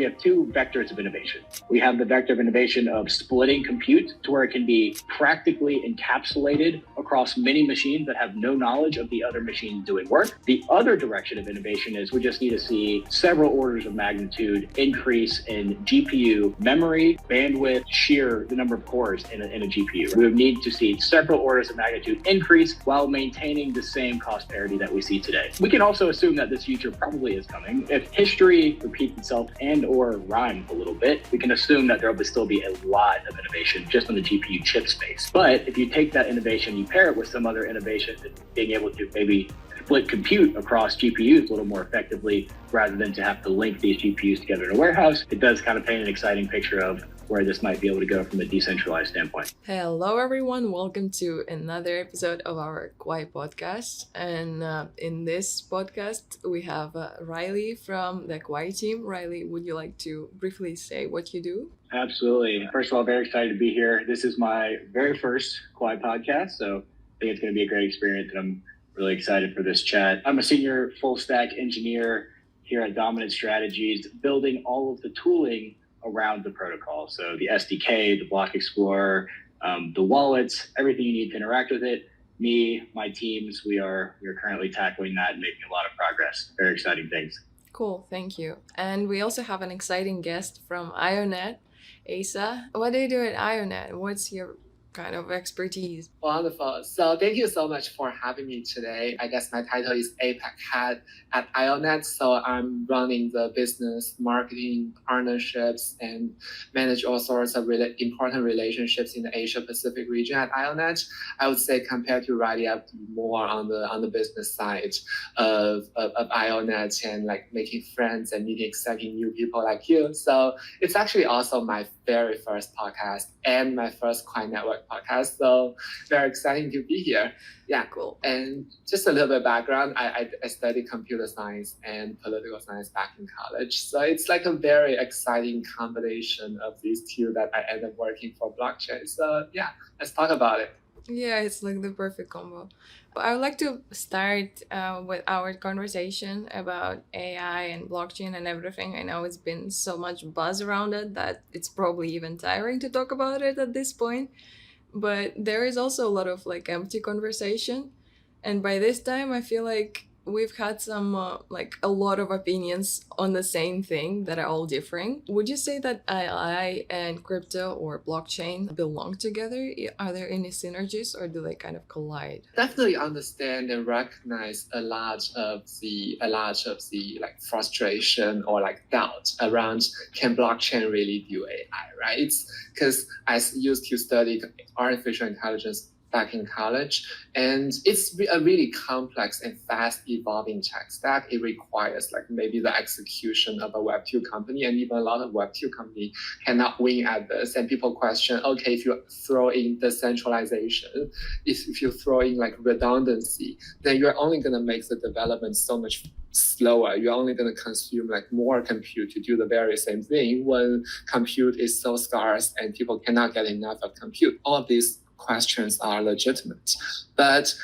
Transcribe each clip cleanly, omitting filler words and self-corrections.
we have two vectors of innovation. We have the vector of innovation of splitting compute to where it can be practically encapsulated across many machines that have no knowledge of the other machine doing work. The other direction of innovation is we just need to see several orders of magnitude increase in GPU memory, bandwidth, sheer the number of cores in a GPU. We would need to see several orders of magnitude increase while maintaining the same cost parity that we see today. We can also assume that this future probably is coming. If history repeats itself and or rhymes a little bit, we can assume that there will still be a lot of innovation just in the GPU chip space. But if you take that innovation, you pair it with some other innovation, being able to maybe split compute across GPUs a little more effectively rather than to have to link these GPUs together in a warehouse, it does kind of paint an exciting picture of where this might be able to go from a decentralized standpoint. Hello everyone, welcome to another episode of our Quai podcast. And in this podcast, we have Riley from the Quai team. Riley, would you like to briefly say what you do? Absolutely. First of all, very excited to be here. This is my very first Quai podcast, so I think it's going to be a great experience, and I'm really excited for this chat. I'm a senior full stack engineer here at Dominant Strategies, building all of the tooling around the protocol. So the SDK, the block explorer, the wallets, everything you need to interact with it. Me, my teams, we are currently tackling that and making a lot of progress. Very exciting things. Cool, thank you. And we also have an exciting guest from IONET, Asa. What do you do at IONET? What's your kind of expertise? Wonderful. So thank you so much for having me today. I guess my title is APAC Head at IONET. So I'm running the business, marketing, partnerships, and manage all sorts of really important relationships in the Asia Pacific region at IONET. I would say compared to Riley, I'm more on the business side of IONET and like making friends and meeting exciting new people like you. So it's actually also my very first podcast and my first Quai Network podcast. So very exciting to be here. Yeah, cool. And just a little bit of background, I studied computer science and political science back in college. So it's like a very exciting combination of these two that I ended up working for blockchain. So yeah, let's talk about it. Yeah, it's like the perfect combo. I would like to start with our conversation about AI and blockchain and everything. I know it's been so much buzz around it that it's probably even tiring to talk about it at this point. But there is also a lot of like empty conversation. And by this time, I feel like we've had some like a lot of opinions on the same thing that are all differing. Would you say that AI and crypto or blockchain belong together? Are there any synergies or do they kind of collide? Definitely understand and recognize a lot of the like frustration or like doubt around can blockchain really do AI, right? It's because I used to study artificial intelligence back in college, and it's a really complex and fast evolving tech stack. It requires like maybe the execution of a Web2 company, and even a lot of Web2 company cannot win at this. And people question, okay, if you throw in decentralization, if you throw in like redundancy, then you're only going to make the development so much slower. You're only going to consume like more compute to do the very same thing when compute is so scarce and people cannot get enough of compute. All of these questions are legitimate, but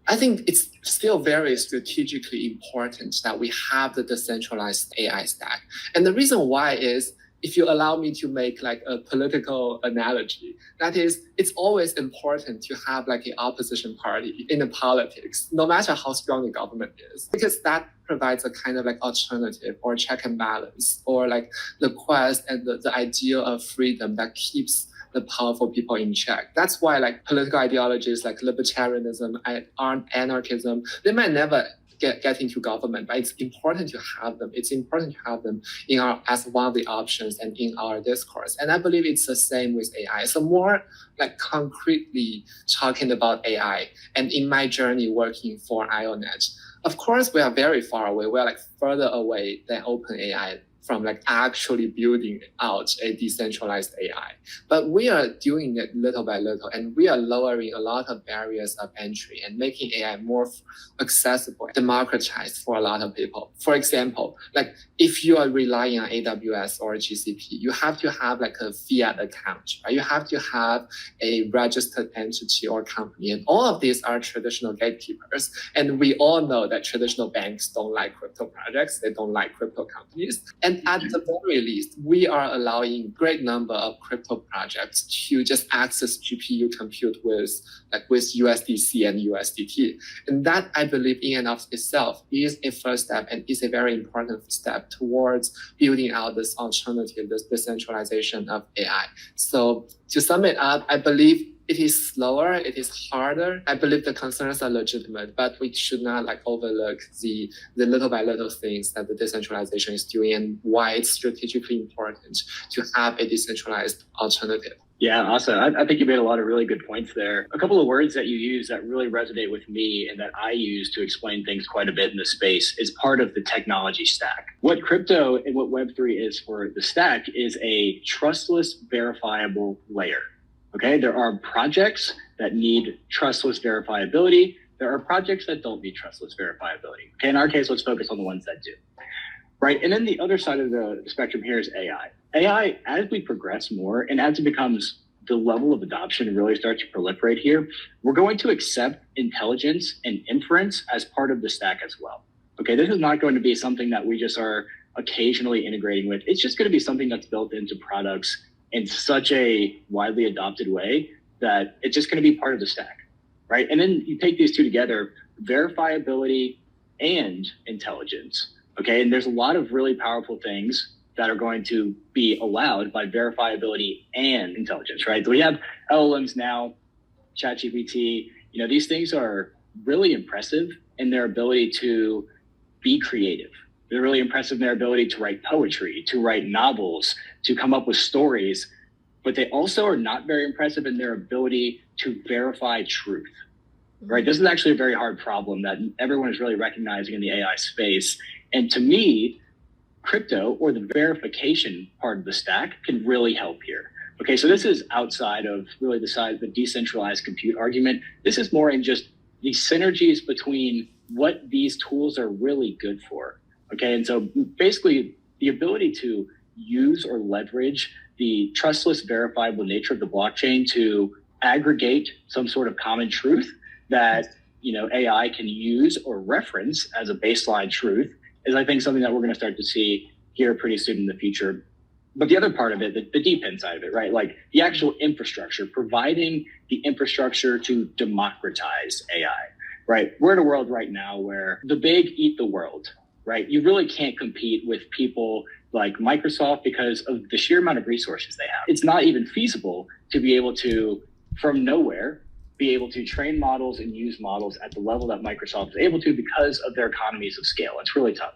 I think it's still very strategically important that we have the decentralized AI stack. And the reason why is, if you allow me to make like a political analogy, that is, it's always important to have like an opposition party in the politics, no matter how strong the government is, because that provides a kind of like alternative or check and balance, or like the quest and the idea of freedom that keeps the powerful people in check. That's why like political ideologies like libertarianism and anarchism, they might never get into government, but it's important to have them. It's important to have them in as one of the options and in our discourse. And I believe it's the same with AI. So more like concretely talking about AI, and in my journey working for IONET, of course, we are very far away. We're like further away than OpenAI from like actually building out a decentralized AI. But we are doing it little by little, and we are lowering a lot of barriers of entry and making AI more accessible, democratized for a lot of people. For example, like if you are relying on AWS or GCP, you have to have like a fiat account, right? You have to have a registered entity or company, and all of these are traditional gatekeepers. And we all know that traditional banks don't like crypto projects, they don't like crypto companies. And And at the very least, we are allowing great number of crypto projects to just access GPU compute with USDC and USDT. And that, I believe, in and of itself is a first step and is a very important step towards building out this alternative, this decentralization of AI. So to sum it up, I believe it is slower, it is harder. I believe the concerns are legitimate, but we should not overlook the little by little things that the decentralization is doing and why it's strategically important to have a decentralized alternative. Yeah, awesome. I think you made a lot of really good points there. A couple of words that you use that really resonate with me and that I use to explain things quite a bit in the space is part of the technology stack. What crypto and what Web3 is for the stack is a trustless, verifiable layer. Okay, there are projects that need trustless verifiability. There are projects that don't need trustless verifiability. Okay, in our case, let's focus on the ones that do. Right, and then the other side of the spectrum here is AI. AI, as we progress more and as it becomes the level of adoption really starts to proliferate here, we're going to accept intelligence and inference as part of the stack as well. Okay, this is not going to be something that we just are occasionally integrating with. It's just going to be something that's built into products in such a widely adopted way that it's just going to be part of the stack, right? And then you take these two together, verifiability and intelligence, okay? And there's a lot of really powerful things that are going to be allowed by verifiability and intelligence, right? So we have LLMs now, ChatGPT, these things are really impressive in their ability to be creative. They're really impressive in their ability to write poetry, to write novels, to come up with stories, but they also are not very impressive in their ability to verify truth, right? This is actually a very hard problem that everyone is really recognizing in the AI space. And to me, crypto or the verification part of the stack can really help here. Okay, so this is outside of really the decentralized compute argument. This is more in just the synergies between what these tools are really good for. Okay, and so basically the ability to use or leverage the trustless, verifiable nature of the blockchain to aggregate some sort of common truth that AI can use or reference as a baseline truth is, I think, something that we're going to start to see here pretty soon in the future. But the other part of it, the deep end side of it, right? Like the actual infrastructure, providing the infrastructure to democratize AI, right? We're in a world right now where the big eat the world, right? You really can't compete with people like Microsoft because of the sheer amount of resources they have. It's not even feasible to be able to, from nowhere, be able to train models and use models at the level that Microsoft is able to because of their economies of scale. It's really tough.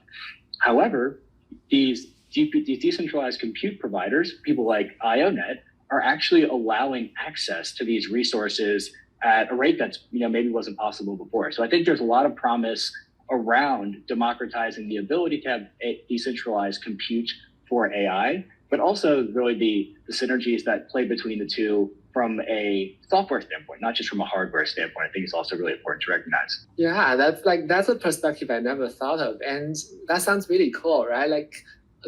However, these decentralized compute providers, people like IONET, are actually allowing access to these resources at a rate that's maybe wasn't possible before. So I think there's a lot of promise around democratizing the ability to have a decentralized compute for AI, but also really the synergies that play between the two from a software standpoint, not just from a hardware standpoint. I think it's also really important to recognize. Yeah, that's a perspective I never thought of. And that sounds really cool, right? Like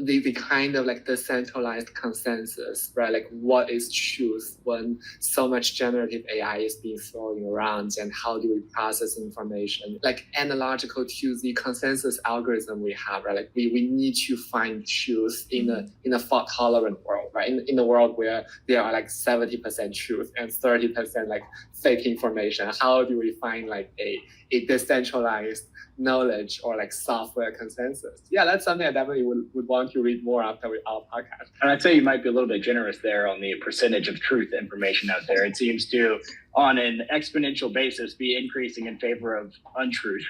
the kind of decentralized consensus, right? Like what is truth when so much generative AI is being thrown around, and how do we process information? Like analogical to the consensus algorithm we have, right? Like we need to find truth in a fault tolerant world, right? In a world where there are 70% truth and 30% fake information. How do we find a decentralized knowledge or software consensus? Yeah, that's something I definitely would want to read more after our podcast. And I'd say you might be a little bit generous there on the percentage of truth information out there. It seems to, on an exponential basis, be increasing in favor of untruth.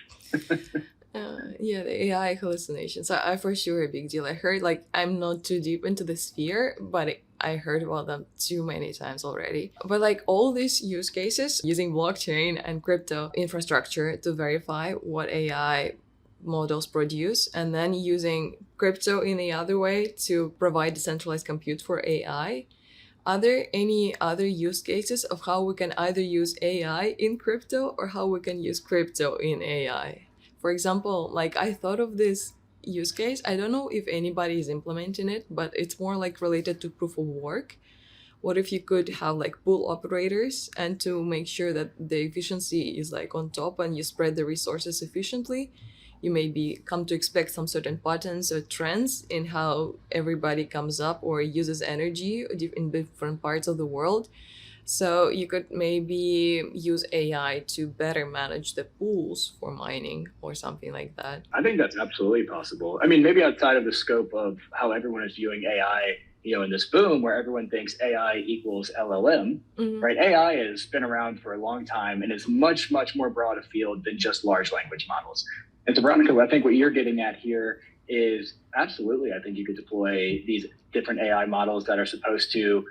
Yeah, the AI hallucinations are for sure a big deal. I heard, I'm not too deep into the sphere, but I heard about them too many times already. But all these use cases using blockchain and crypto infrastructure to verify what AI models produce, and then using crypto in the other way to provide decentralized compute for AI. Are there any other use cases of how we can either use AI in crypto or how we can use crypto in AI? For example, I thought of this use case. I don't know if anybody is implementing it, but it's more related to proof of work. What if you could have pool operators, and to make sure that the efficiency is on top and you spread the resources efficiently, you maybe come to expect some certain patterns or trends in how everybody comes up or uses energy in different parts of the world. So you could maybe use AI to better manage the pools for mining or something like that. I think that's absolutely possible. I mean, maybe outside of the scope of how everyone is viewing AI, in this boom where everyone thinks AI equals LLM, right? AI has been around for a long time and is much, much more broad a field than just large language models. And so, Veronica, I think what you're getting at here is absolutely, I think you could deploy these different AI models that are supposed to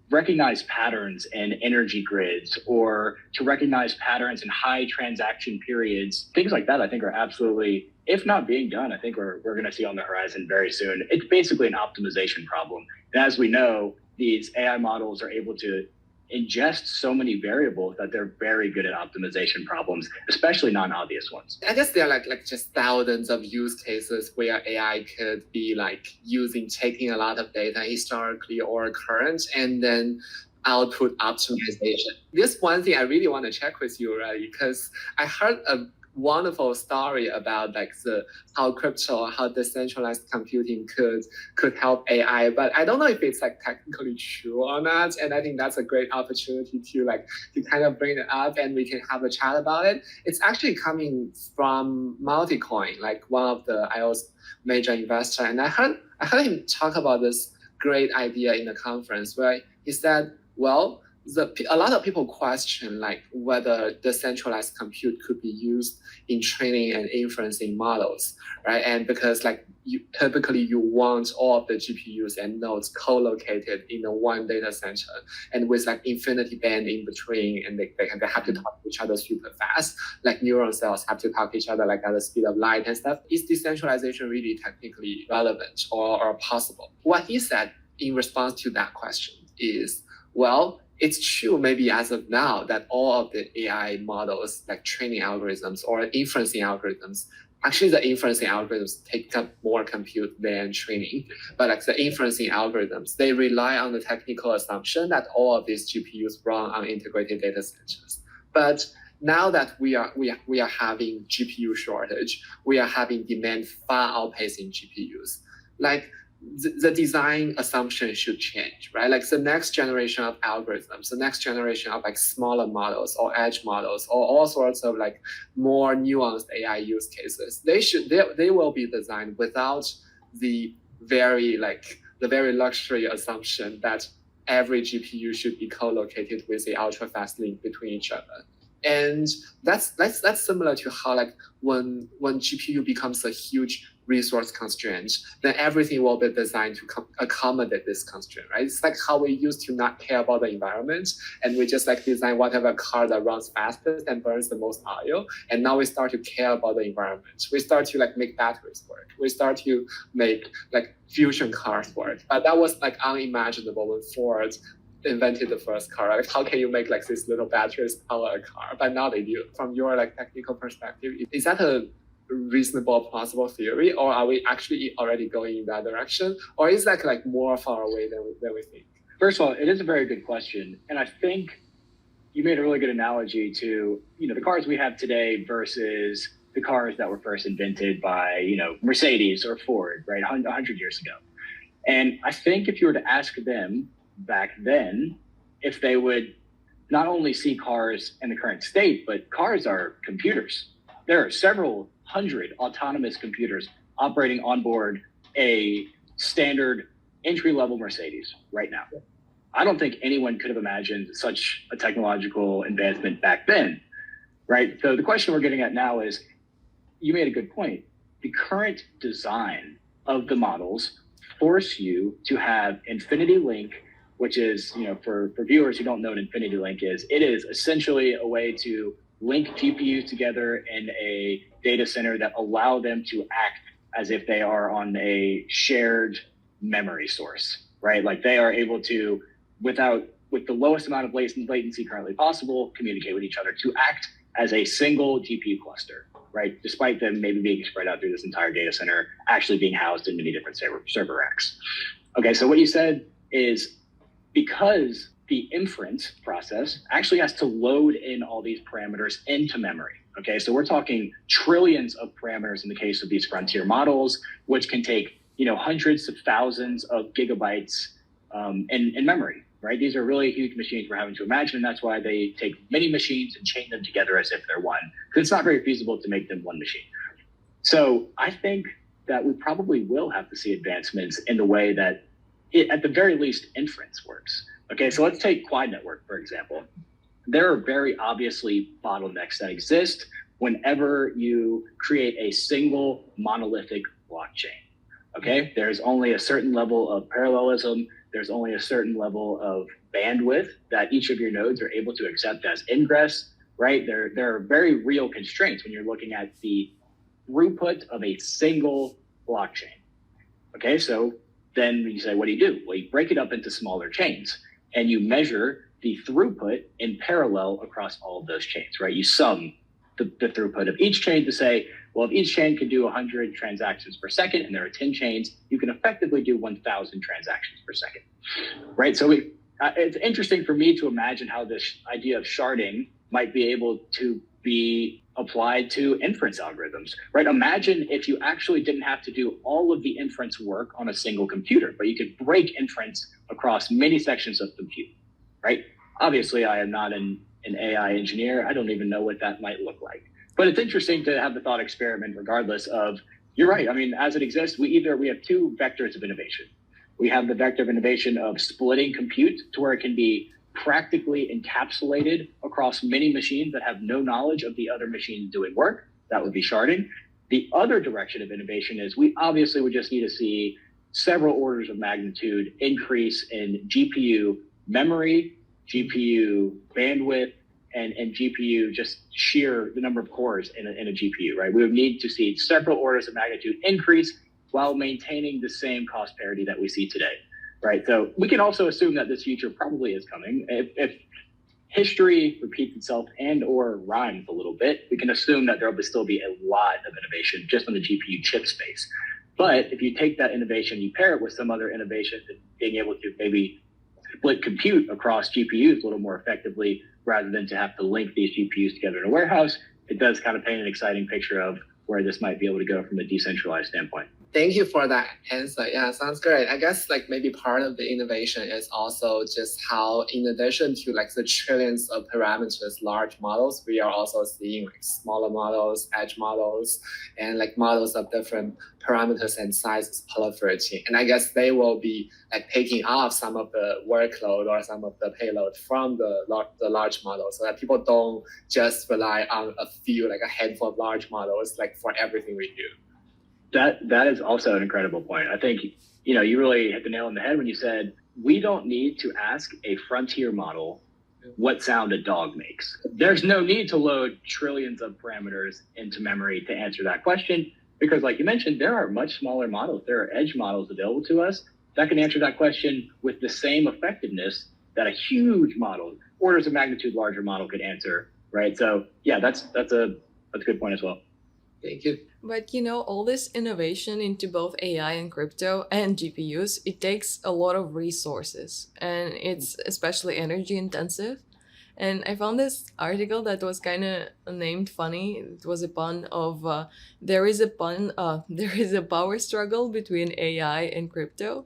recognize patterns in energy grids or to recognize patterns in high transaction periods. Things like that, I think, are absolutely, if not being done, I think we're going to see on the horizon very soon. It's basically an optimization problem. And as we know, these AI models are able to ingest so many variables that they're very good at optimization problems, especially non-obvious ones. I guess there are like just thousands of use cases where AI could be taking a lot of data historically or current and then output optimization. This one thing I really want to check with you, right? Because I heard a wonderful story about how decentralized computing could help AI, but I don't know if it's technically true or not. And I think that's a great opportunity to kind of bring it up and we can have a chat about it. It's actually coming from Multicoin, one of the IO's major investor. And I heard him talk about this great idea in the conference where he said, well, a lot of people question whether decentralized compute could be used in training and inferencing models, right? And because typically you want all of the GPUs and nodes co-located in one data center and with infinity band in between, and they have to talk to each other super fast, neuron cells have to talk to each other at the speed of light and stuff. Is decentralization really technically relevant or possible? What he said in response to that question is, well, it's true maybe as of now that all of the AI models, training algorithms or inferencing algorithms, actually the inferencing algorithms take up more compute than training. But the inferencing algorithms, they rely on the technical assumption that all of these GPUs run on integrated data centers. But now that we are having GPU shortage, we are having demand far outpacing GPUs. The design assumption should change, right? The next generation of algorithms, the next generation of smaller models or edge models or all sorts of more nuanced AI use cases, they will be designed without the very luxury assumption that every GPU should be co-located with the ultra fast link between each other. And that's similar to how when GPU becomes a huge resource constraint, then everything will be designed to accommodate this constraint, right? It's how we used to not care about the environment and we just design whatever car that runs fastest and burns the most oil. And now we start to care about the environment. We start to make batteries work. We start to make fusion cars work. But that was unimaginable when Ford invented the first car. How can you make these little batteries power a car? But now they do. From your technical perspective, is that a reasonable, plausible theory, or are we actually already going in that direction, or is that more far away than we think? First of all, it is a very good question, and I think you made a really good analogy to the cars we have today versus the cars that were first invented by Mercedes or Ford, right, 100 years ago. And I think if you were to ask them back then if they would not only see cars in the current state, but cars are computers. There are several hundred autonomous computers operating on board a standard entry-level Mercedes right now. I don't think anyone could have imagined such a technological advancement back then, right? So the question we're getting at now is, you made a good point. The current design of the models force you to have infinity link, which is, for viewers who don't know what infinity link is, it is essentially a way to link GPUs together in a data center that allow them to act as if they are on a shared memory source, right? They are able to, with the lowest amount of latency currently possible, communicate with each other to act as a single GPU cluster, right? Despite them maybe being spread out through this entire data center, actually being housed in many different server racks. Okay, so what you said is because the inference process actually has to load in all these parameters into memory. Okay, so we're talking trillions of parameters in the case of these frontier models, which can take hundreds of thousands of gigabytes in memory, right? These are really huge machines we're having to imagine, and that's why they take many machines and chain them together as if they're one, because it's not very feasible to make them one machine. So I think that we probably will have to see advancements in the way that, at the very least, inference works. Okay, so let's take Quai Network, for example. There are very obviously bottlenecks that exist whenever you create a single monolithic blockchain. Okay, there's only a certain level of parallelism. There's only a certain level of bandwidth that each of your nodes are able to accept as ingress, right? There are very real constraints when you're looking at the throughput of a single blockchain. Okay, so then you say, what do? Well, you break it up into smaller chains and you measure the throughput in parallel across all of those chains, right? You sum the throughput of each chain to say, well, if each chain can do 100 transactions per second and there are 10 chains, you can effectively do 1,000 transactions per second, right? So it's interesting for me to imagine how this idea of sharding might be able to be applied to inference algorithms, right? Imagine if you actually didn't have to do all of the inference work on a single computer, but you could break inference across many sections of compute, right? Obviously, I am not an AI engineer. I don't even know what that might look like. But it's interesting to have the thought experiment regardless of, you're right. I mean, as it exists, we have two vectors of innovation. We have the vector of innovation of splitting compute to where it can be practically encapsulated across many machines that have no knowledge of the other machines doing work. That would be sharding. The other direction of innovation is we obviously would just need to see several orders of magnitude increase in GPU memory, GPU bandwidth, and GPU just sheer the number of cores in a GPU, right? We would need to see several orders of magnitude increase while maintaining the same cost parity that we see today, right? So we can also assume that this future probably is coming. If history repeats itself and or rhymes a little bit, we can assume that there will still be a lot of innovation just on the GPU chip space. But if you take that innovation, you pair it with some other innovations and being able to maybe split compute across GPUs a little more effectively rather than to have to link these GPUs together in a warehouse, it does kind of paint an exciting picture of where this might be able to go from a decentralized standpoint. Thank you for that answer. Yeah, sounds great. I guess like maybe part of the innovation is also just how, in addition to like the trillions of parameters, large models, we are also seeing like smaller models, edge models, and like models of different parameters and sizes proliferating. And I guess they will be like taking off some of the workload or some of the payload from the large models, so that people don't just rely on a few, like a handful of large models, like for everything we do. That is also an incredible point. I think, you really hit the nail on the head when you said, we don't need to ask a frontier model what sound a dog makes. There's no need to load trillions of parameters into memory to answer that question, because like you mentioned, there are much smaller models. There are edge models available to us that can answer that question with the same effectiveness that a huge model, orders of magnitude larger model could answer, right? So yeah, that's a good point as well. Thank you. But all this innovation into both AI and crypto and GPUs, it takes a lot of resources, and it's especially energy intensive. And I found this article that was kind of named funny. It was a pun of there is a power struggle between AI and crypto.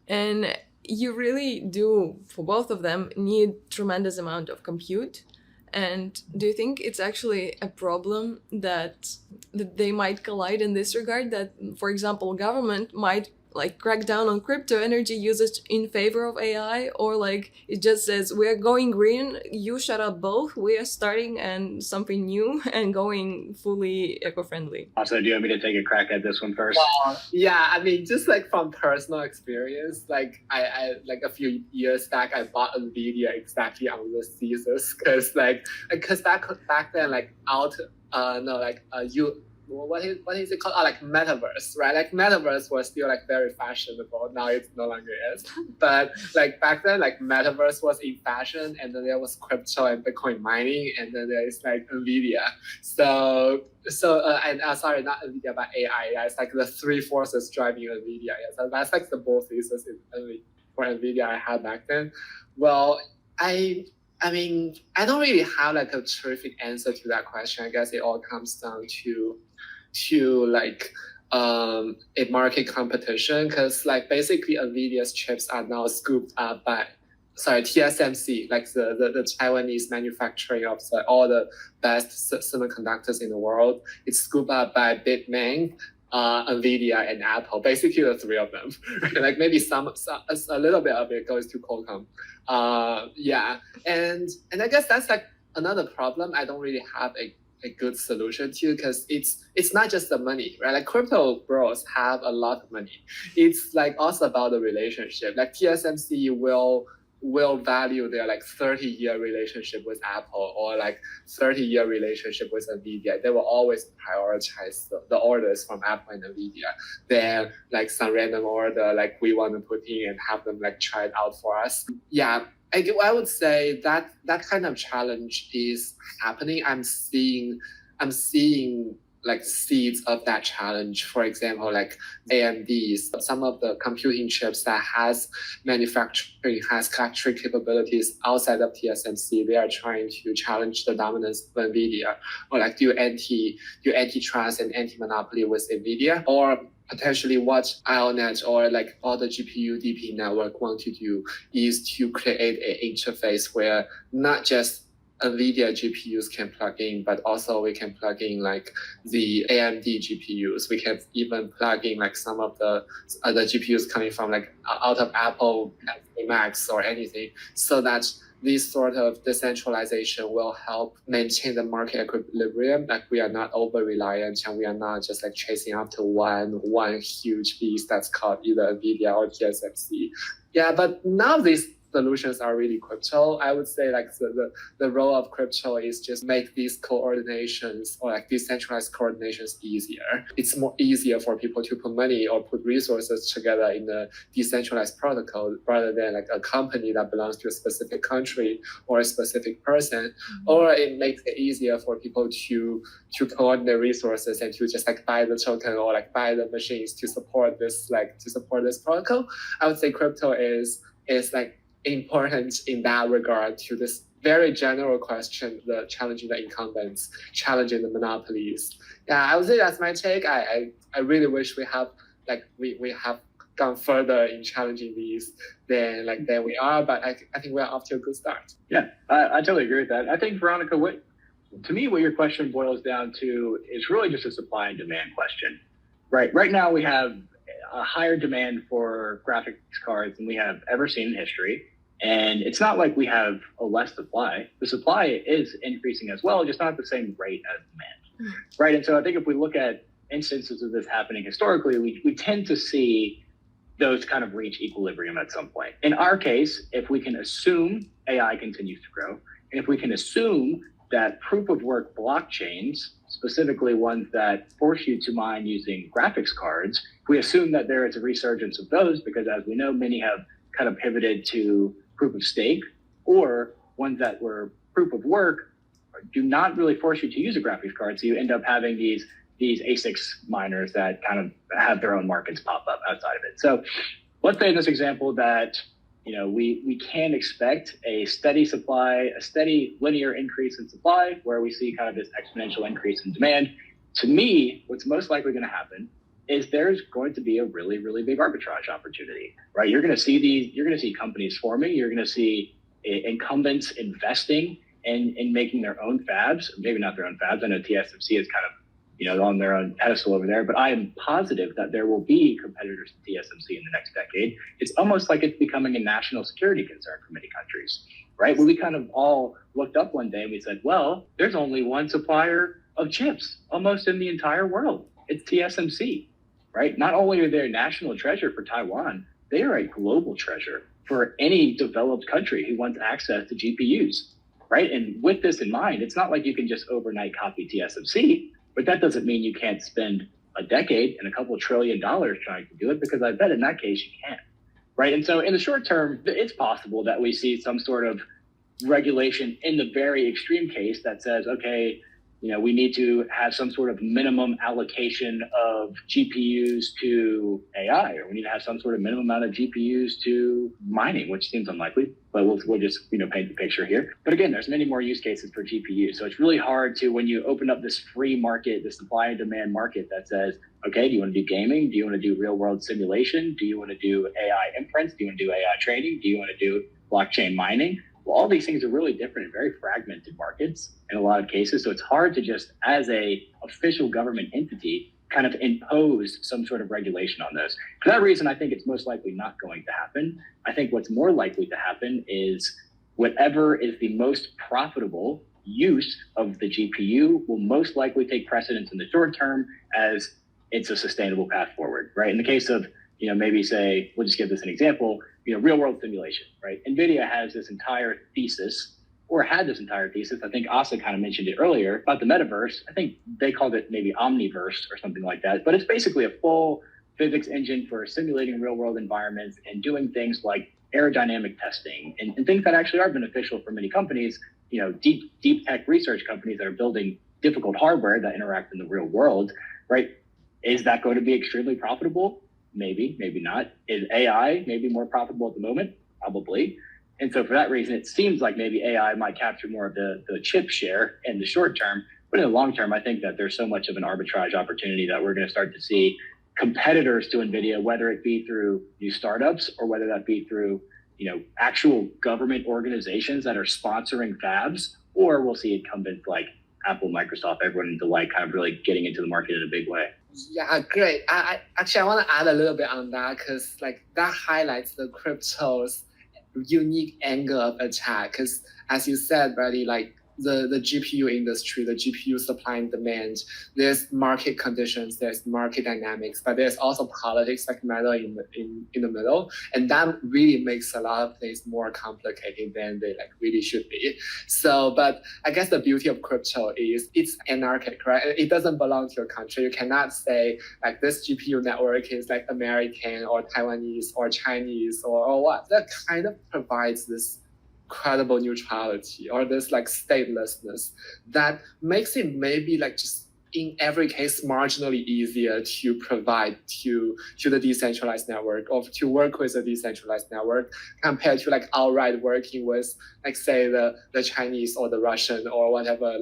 And you really do, for both of them, need tremendous amount of compute. And do you think it's actually a problem that they might collide in this regard? That, for example, government might crack down on crypto energy usage in favor of AI, or it just says we're going green, you shut up both, we are starting and something new and going fully eco-friendly. Also, do you want me to take a crack at this one first? Yeah, I mean, just from personal experience, I a few years back, I bought NVIDIA exactly on this thesis, because back then what is it called? Metaverse, right? Metaverse was still very fashionable. Now it no longer is. But back then, Metaverse was in fashion, and then there was crypto and Bitcoin mining, and then there is NVIDIA. So sorry, not NVIDIA, but AI. Yeah, it's the three forces driving NVIDIA. Yeah, so that's the bull thesis for NVIDIA I had back then. Well, I I mean, I don't really have like a terrific answer to that question. I guess it all comes down to like a market competition, because like basically Nvidia's chips are now scooped up by TSMC, like the Taiwanese manufacturing of all the best semiconductors in the world. It's scooped up by Bitmain, Nvidia, and Apple, basically the three of them. Like maybe some a little bit of it goes to Qualcomm. Yeah, and I guess that's like another problem I don't really have a good solution to, because it's not just the money, right? Like crypto bros have a lot of money. It's like also about the relationship. Like TSMC will value their like 30-year relationship with Apple or like 30-year relationship with Nvidia. They will always prioritize the orders from Apple and Nvidia than like some random order like we want to put in and have them like try it out for us. Yeah, I would say that kind of challenge is happening. I'm seeing like seeds of that challenge. For example, like AMD's, some of the computing chips that has factory capabilities outside of TSMC, they are trying to challenge the dominance of NVIDIA, or like do antitrust and anti-monopoly with NVIDIA, or potentially what IONET or like all the GPU DP network want to do is to create an interface where not just NVIDIA GPUs can plug in, but also we can plug in like the AMD GPUs. We can even plug in like some of the other GPUs coming from like out of Apple Macs or anything, so that this sort of decentralization will help maintain the market equilibrium. Like we are not over reliant and we are not just like chasing after one huge beast that's called either NVIDIA or TSMC. Yeah, but none of these solutions are really crypto. I would say like the role of crypto is just make these coordinations or like decentralized coordinations easier. It's more easier for people to put money or put resources together in a decentralized protocol rather than like a company that belongs to a specific country or a specific person. Or it makes it easier for people to coordinate resources and to just like buy the token or like buy the machines to support this protocol. I would say crypto is like important in that regard to this very general question, the challenging the incumbents, challenging the monopolies. Yeah, I would say that's my take. I really wish we have gone further in challenging these than we are, but I think we're off to a good start. Yeah, I totally agree with that. I think, Veronica, what your question boils down to is really just a supply and demand question, right? Right now we have a higher demand for graphics cards than we have ever seen in history. And it's not like we have a less supply. The supply is increasing as well, just not at the same rate as demand, right? And so I think if we look at instances of this happening historically, we tend to see those kind of reach equilibrium at some point. In our case, if we can assume AI continues to grow, and if we can assume that proof of work blockchains, specifically ones that force you to mine using graphics cards, we assume that there is a resurgence of those because, as we know, many have kind of pivoted to proof of stake, or ones that were proof of work do not really force you to use a graphics card. So you end up having these ASICs miners that kind of have their own markets pop up outside of it. So let's say in this example that we can expect a steady supply, a steady linear increase in supply, where we see kind of this exponential increase in demand. To me, what's most likely going to happen is there's going to be a really, really big arbitrage opportunity, right? You're going to see companies forming. You're going to see incumbents investing in making their own fabs, maybe not their own fabs. I know TSMC is kind of, on their own pedestal over there, but I am positive that there will be competitors to TSMC in the next decade. It's almost like it's becoming a national security concern for many countries, right? Where we kind of all looked up one day and we said, well, there's only one supplier of chips almost in the entire world. It's TSMC. Right? Not only are they a national treasure for Taiwan, they are a global treasure for any developed country who wants access to GPUs, right? And with this in mind, it's not like you can just overnight copy TSMC, but that doesn't mean you can't spend a decade and a couple of $1 trillion trying to do it, because I bet in that case you can, right? And so in the short term, it's possible that we see some sort of regulation in the very extreme case that says, okay, we need to have some sort of minimum allocation of GPUs to AI, or we need to have some sort of minimum amount of GPUs to mining, which seems unlikely, but we'll just paint the picture here. But again, there's many more use cases for GPUs. So it's really hard to, when you open up this free market, the supply and demand market that says, okay, do you want to do gaming? Do you want to do real world simulation? Do you want to do AI inference? Do you want to do AI training? Do you want to do blockchain mining? Well, all these things are really different and very fragmented markets in a lot of cases. So it's hard to just, as a official government entity, kind of impose some sort of regulation on those. For that reason, I think it's most likely not going to happen. I think what's more likely to happen is whatever is the most profitable use of the GPU will most likely take precedence in the short term as it's a sustainable path forward, right? In the case of, maybe say, we'll just give this an example, real world simulation, right? NVIDIA has this entire thesis, or had this entire thesis. I think Asa kind of mentioned it earlier about the metaverse. I think they called it maybe Omniverse or something like that. But it's basically a full physics engine for simulating real world environments and doing things like aerodynamic testing and things that actually are beneficial for many companies, deep tech research companies that are building difficult hardware that interact in the real world, right? Is that going to be extremely profitable? Maybe, maybe not. Is AI maybe more profitable at the moment? Probably. And so for that reason, it seems like maybe AI might capture more of the chip share in the short term. But in the long term, I think that there's so much of an arbitrage opportunity that we're going to start to see competitors to NVIDIA, whether it be through new startups or whether that be through, actual government organizations that are sponsoring fabs, or we'll see incumbents like Apple, Microsoft, everyone in the like kind of really getting into the market in a big way. Yeah, great. I want to add a little bit on that because that highlights the crypto's unique angle of attack. Because as you said, Brady, the GPU industry, the GPU supply and demand, there's market conditions, there's market dynamics, but there's also politics matter in the middle. And that really makes a lot of things more complicated than they really should be. So, but I guess the beauty of crypto is it's anarchic, right? It doesn't belong to your country. You cannot say this GPU network is American or Taiwanese or Chinese or what. That kind of provides this credible neutrality or this statelessness that makes it maybe just in every case marginally easier to provide to the decentralized network or to work with a decentralized network compared to outright working with say the Chinese or the Russian or whatever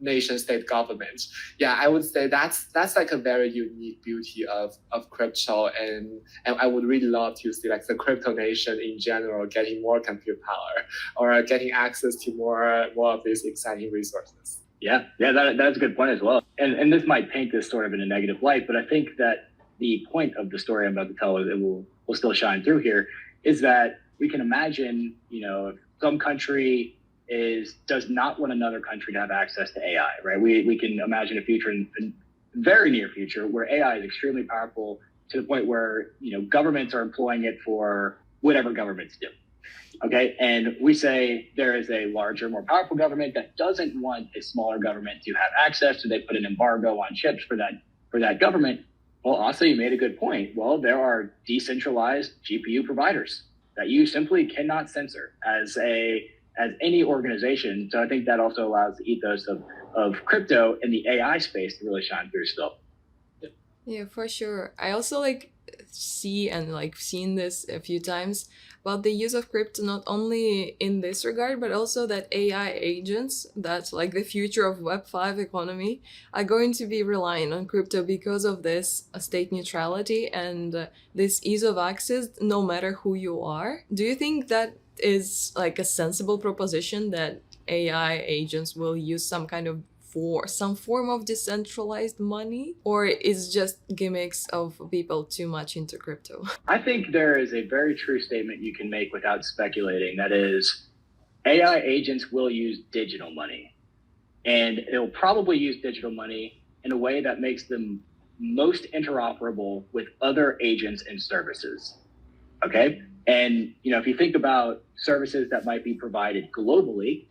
nation state government. Yeah, I would say that's a very unique beauty of crypto, and I would really love to see the crypto nation in general getting more compute power or getting access to more of these exciting resources. Yeah, that's a good point as well. And this might paint this sort of in a negative light, but I think that the point of the story I'm about to tell, it will still shine through here, is that we can imagine, if some country does not want another country to have access to AI, right? We can imagine a future in very near future where AI is extremely powerful to the point where, governments are employing it for whatever governments do. Okay. And we say there is a larger, more powerful government that doesn't want a smaller government to have access. So they put an embargo on chips for that government. Well, also you made a good point. Well, there are decentralized GPU providers that you simply cannot censor as any organization. So I think that also allows the ethos of crypto in the AI space to really shine through still. Yeah, for sure. I also see and seen this a few times about the use of crypto, not only in this regard, but also that AI agents, that's the future of Web5 economy, are going to be relying on crypto because of this state neutrality and this ease of access, no matter who you are. Do you think that is a sensible proposition that AI agents will use some form of decentralized money, or is just gimmicks of people too much into crypto? I think there is a very true statement you can make without speculating. That is, AI agents will use digital money, and it'll probably use digital money in a way that makes them most interoperable with other agents and services. Okay. And, if you think about services that might be provided globally,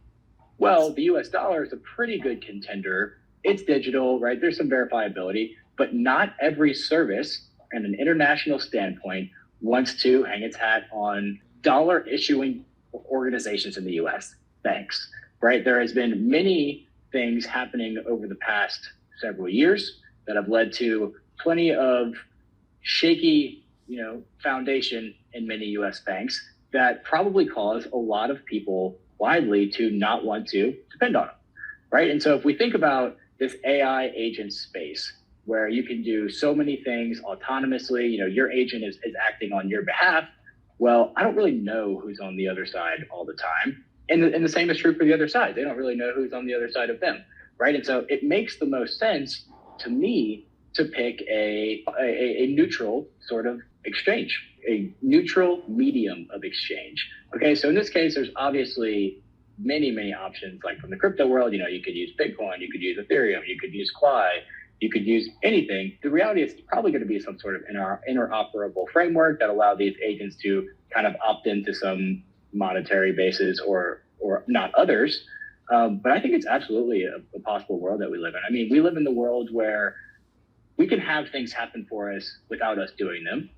well, the US dollar is a pretty good contender. It's digital, right? There's some verifiability, but not every service in an international standpoint wants to hang its hat on dollar issuing organizations in the US, banks, right? There has been many things happening over the past several years that have led to plenty of shaky, foundation in many U.S. banks that probably cause a lot of people widely to not want to depend on them, right? And so if we think about this AI agent space where you can do so many things autonomously, your agent is acting on your behalf. Well, I don't really know who's on the other side all the time. And the same is true for the other side. They don't really know who's on the other side of them, right? And so it makes the most sense to me to pick a neutral sort of exchange, a neutral medium of exchange. Okay, so in this case, there's obviously many, many options. Like from the crypto world, you could use Bitcoin, you could use Ethereum, you could use Quai, you could use anything. The reality is it's probably going to be some sort of interoperable framework that allow these agents to kind of opt into some monetary basis or not others. But I think it's absolutely a possible world that we live in. I mean, we live in the world where we can have things happen for us without us doing them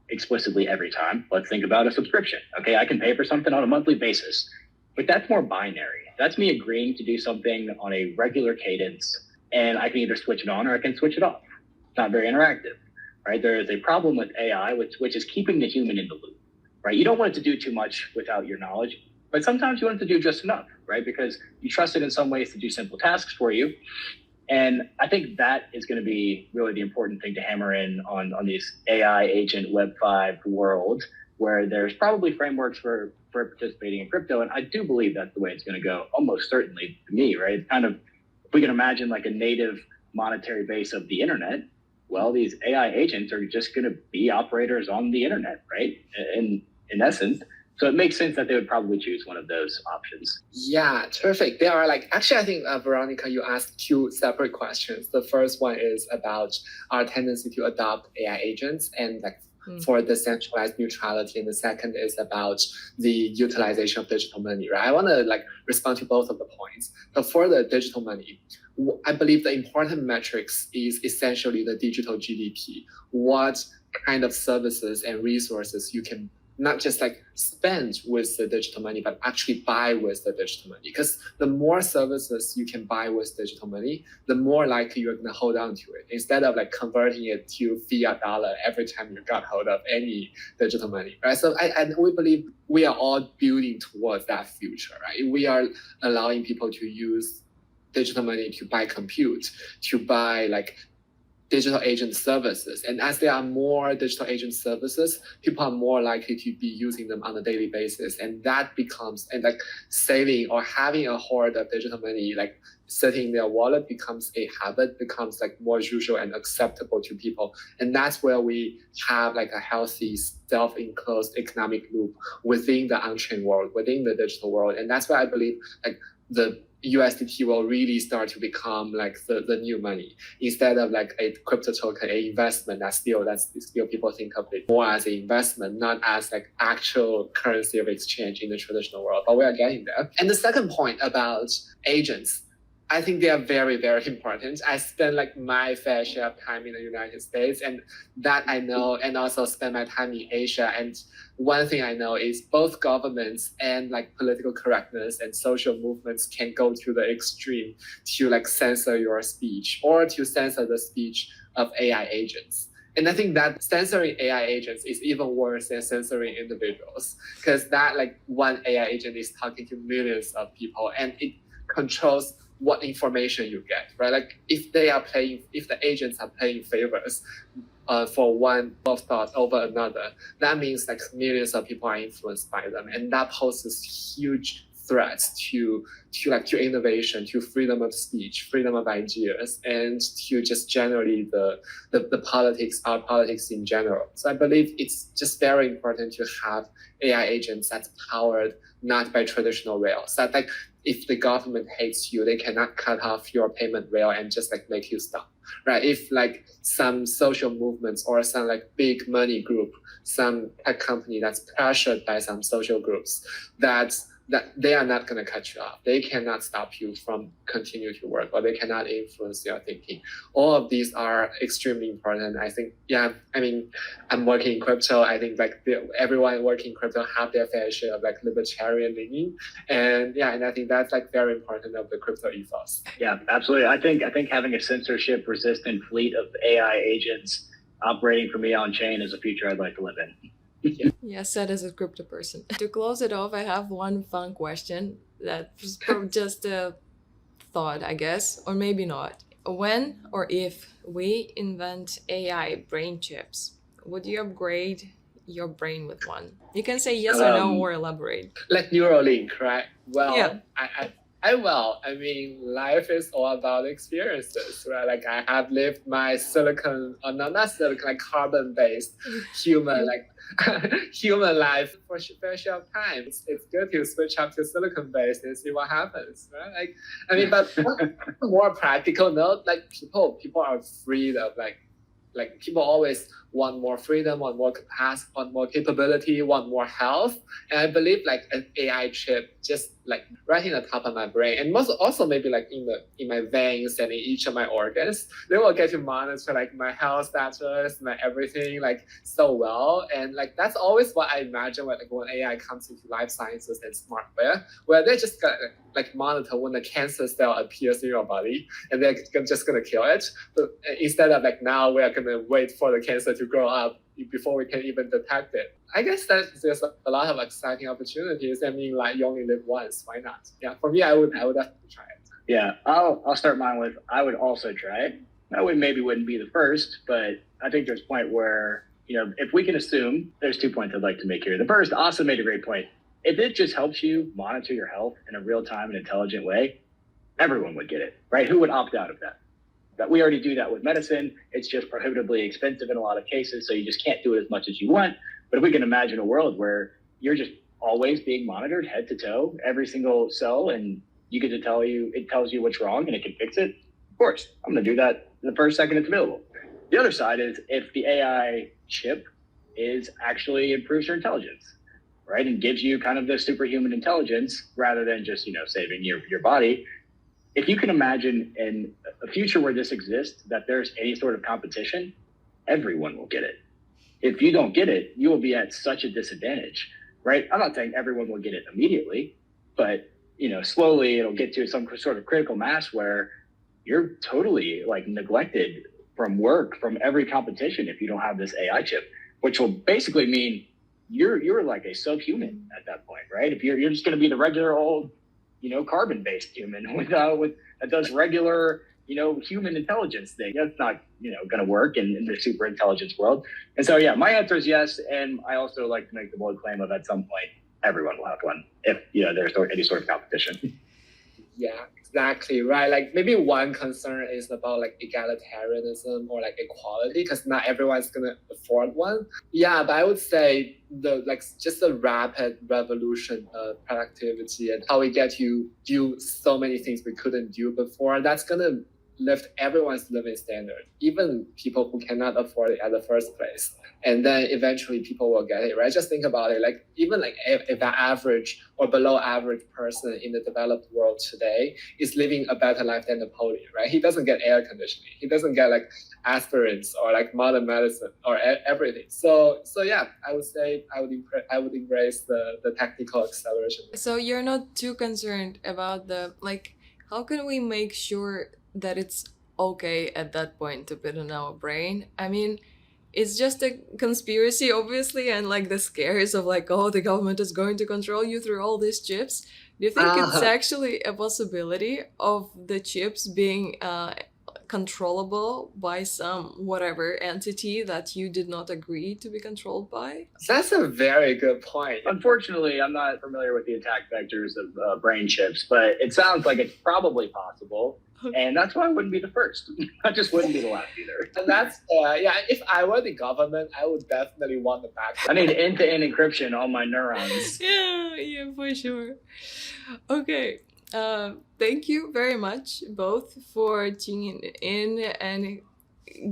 explicitly every time. Let's think about a subscription. Okay, I can pay for something on a monthly basis, but that's more binary. That's me agreeing to do something on a regular cadence, and I can either switch it on or I can switch it off. It's not very interactive, right? There is a problem with AI, which is keeping the human in the loop, right? You don't want it to do too much without your knowledge, but sometimes you want it to do just enough, right? Because you trust it in some ways to do simple tasks for you. And I think that is going to be really the important thing to hammer in on these AI agent Web 5 world, where there's probably frameworks for participating in crypto. And I do believe that's the way it's going to go, almost certainly to me, right? It's kind of, if we can imagine like a native monetary base of the internet, well, these AI agents are just going to be operators on the internet, right? In essence. So it makes sense that they would probably choose one of those options. Yeah, terrific. There are actually, I think, Veronica, you asked two separate questions. The first one is about our tendency to adopt AI agents and for decentralized neutrality. And the second is about the utilization of digital money, right? I want to respond to both of the points. But for the digital money, I believe the important metrics is essentially the digital GDP. What kind of services and resources you can not just spend with the digital money, but actually buy with the digital money. Because the more services you can buy with digital money, the more likely you're going to hold on to it, instead of converting it to fiat dollar every time you got hold of any digital money, right? So we believe we are all building towards that future, right? We are allowing people to use digital money to buy compute, to buy digital agent services. And as there are more digital agent services, people are more likely to be using them on a daily basis. And that becomes, saving or having a hoard of digital money, sitting in their wallet becomes a habit, becomes more usual and acceptable to people. And that's where we have a healthy self-enclosed economic loop within the on-chain world, within the digital world. And that's why I believe the USDT will really start to become the new money, instead of a crypto token, a investment. That's still people think of it more as an investment, not as actual currency of exchange in the traditional world. But we are getting there. And the second point about agents, I think they are very, very important. I spend my fair share of time in the United States, and that I know, and also spend my time in Asia. And one thing I know is both governments and political correctness and social movements can go to the extreme to censor your speech or to censor the speech of AI agents. And I think that censoring AI agents is even worse than censoring individuals, because that one AI agent is talking to millions of people, and it controls what information you get, right? If the agents are playing favors for one of thought over another, that means millions of people are influenced by them, and that poses huge threats to innovation, to freedom of speech, freedom of ideas, and to just generally the politics, our politics in general. So I believe it's just very important to have AI agents that's powered not by traditional rails. That if the government hates you, they cannot cut off your payment rail and just make you stop, right? If some social movements or some big money group, some tech company that's pressured by some social groups that that they are not going to cut you off. They cannot stop you from continue to work, or they cannot influence your thinking. All of these are extremely important. I think, I'm working in crypto. I think everyone working in crypto have their fair share of libertarian leaning. And I think that's very important of the crypto ethos. Yeah, absolutely. I think having a censorship resistant fleet of AI agents operating for me on chain is a future I'd like to live in. Yeah, said as a crypto person. To close it off, I have one fun question that's just a thought, I guess, or maybe not. When or if we invent AI brain chips, would you upgrade your brain with one? You can say yes or no or elaborate. Like Neuralink, right? Well, yeah. I will. I mean, life is all about experiences, right? I have lived my carbon-based human, human life for a very short time. It's good to switch up to silicon-based and see what happens, right? But more practical note, people are afraid of people always want more freedom, want more capacity, want more capability, want more health. And I believe an AI chip just right in the top of my brain, and also maybe in my veins and in each of my organs, they will get to monitor my health status, my everything so well. And that's always what I imagine when AI comes into life sciences and smartware, where they're just gonna monitor when the cancer cell appears in your body, and they're just gonna kill it. But instead of now we are gonna wait for the cancer to grow up before we can even detect it. I guess that there's a lot of exciting opportunities. I mean, you only live once. Why not? Yeah, for me, I would definitely try it. Yeah, I'll start mine with I would also try it. I wouldn't be the first, but I think there's a point where if we can assume, there's 2 points I'd like to make here. The first, Austin made a great point. If it just helps you monitor your health in a real time and intelligent way, everyone would get it, right? Who would opt out of that? That we already do that with medicine. It's just prohibitively expensive in a lot of cases, so you just can't do it as much as you want. But if we can imagine a world where you're just always being monitored head to toe, every single cell, and it tells you what's wrong and it can fix it, of course, I'm going to do that the first second it's available. The other side is if the AI chip actually improves your intelligence, right, and gives you kind of the superhuman intelligence rather than just, saving your body. If you can imagine in a future where this exists, that there's any sort of competition, everyone will get it. If you don't get it, you will be at such a disadvantage, right? I'm not saying everyone will get it immediately, but slowly it'll get to some sort of critical mass where you're totally neglected from work, from every competition if you don't have this AI chip, which will basically mean you're like a subhuman at that point, right? If you're just going to be the regular old carbon-based human that does regular, human intelligence thing. That's not, going to work in the super intelligence world. And so, my answer is yes. And I also like to make the bold claim of at some point, everyone will have one if, there's any sort of competition. Yeah, exactly. Right. Maybe one concern is about egalitarianism or equality, because not everyone's going to afford one. Yeah, but I would say just the rapid revolution of productivity and how we get to do so many things we couldn't do before, that's going to lift everyone's living standard, even people who cannot afford it at the first place. And then eventually people will get it, right? Just think about it. Even if an average or below average person in the developed world today is living a better life than Napoleon, right? He doesn't get air conditioning. He doesn't get aspirins or modern medicine or everything. So yeah, I would say I would embrace the technical acceleration. So you're not too concerned about how can we make sure that it's okay at that point to put in our brain? I mean, it's just a conspiracy, obviously, and the scares of the government is going to control you through all these chips. Do you think it's actually a possibility of the chips being controllable by some whatever entity that you did not agree to be controlled by? That's a very good point. Unfortunately, I'm not familiar with the attack vectors of brain chips, but it sounds like it's probably possible. And that's why I wouldn't be the first. I just wouldn't be the last either. And that's, if I were the government, I would definitely want the back. I need end-to-end encryption on my neurons. Yeah, for sure. Okay. Thank you very much, both, for tuning in and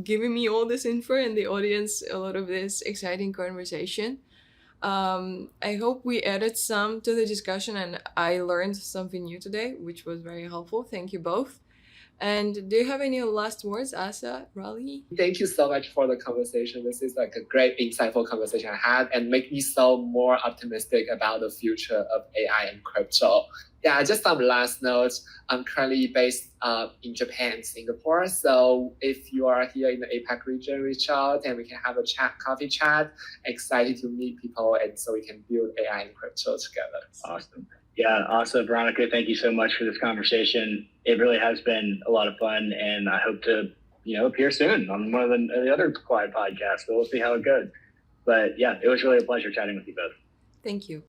giving me all this info and the audience a lot of this exciting conversation. I hope we added some to the discussion and I learned something new today, which was very helpful. Thank you both. And do you have any last words, Asa, Raleigh? Thank you so much for the conversation. This is like a great, insightful conversation I had and make me so more optimistic about the future of AI and crypto. Yeah, just some last notes. I'm currently based in Japan, Singapore. So if you are here in the APAC region, reach out and we can have a coffee chat. Excited to meet people and so we can build AI and crypto together. Awesome. Yeah, awesome. Veronica, thank you so much for this conversation. It really has been a lot of fun, and I hope to, appear soon on one of the other Quai podcasts. So we'll see how it goes. But yeah, it was really a pleasure chatting with you both. Thank you.